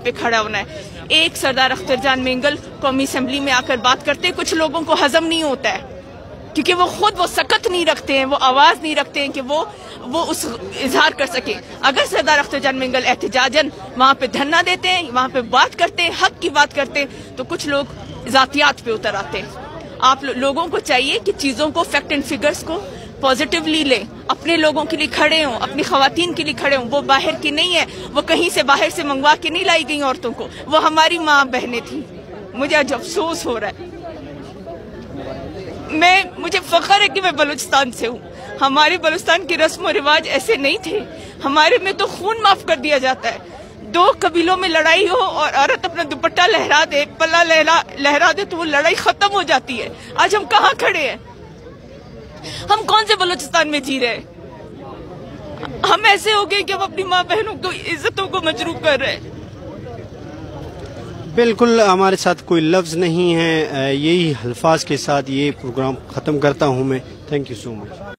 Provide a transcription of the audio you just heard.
पे खड़ा होना है। एक सरदार अख्तर जान मेंगल कौमी असम्बली में आकर बात करते, कुछ लोगों को हजम नहीं होता है क्योंकि वो खुद वो सकत नहीं रखते हैं, वो आवाज नहीं रखते हैं कि वो उस इजहार कर सके। अगर सरदार अख्तर जान मेंगल एहतजाजन वहाँ पे धरना देते हैं, वहाँ पे बात करते हैं, हक की बात करते हैं, तो कुछ लोग जातियात पे उतर आते हैं। आप लोगों को चाहिए कि चीजों को, फैक्ट एंड फिगर्स को पॉजिटिवली लें, अपने लोगों के लिए खड़े हों, अपनी खवातीन के लिए खड़े हों। वो बाहर की नहीं है, वो कहीं से बाहर से मंगवा के नहीं लाई गई औरतों को, वो हमारी माँ बहनें थी। मुझे आज अफसोस हो रहा है, मुझे फख्र है कि मैं बलूचिस्तान से हूँ। हमारे बलूचिस्तान के रस्म और रिवाज ऐसे नहीं थे। हमारे में तो खून माफ कर दिया जाता है। दो कबीलों में लड़ाई हो और औरत अपना दुपट्टा लहरा दे, पल्ला लहरा दे, तो वो लड़ाई खत्म हो जाती है। आज हम कहाँ खड़े हैं? हम कौन से बलूचिस्तान में जी रहे हैं? हम ऐसे हो गए कि हम अपनी माँ बहनों को, इज्जतों को मजरूह कर रहे हैं। बिल्कुल, हमारे साथ कोई लफ्ज़ नहीं है। यही अल्फाज के साथ ये प्रोग्राम ख़त्म करता हूँ मैं। Thank you so much.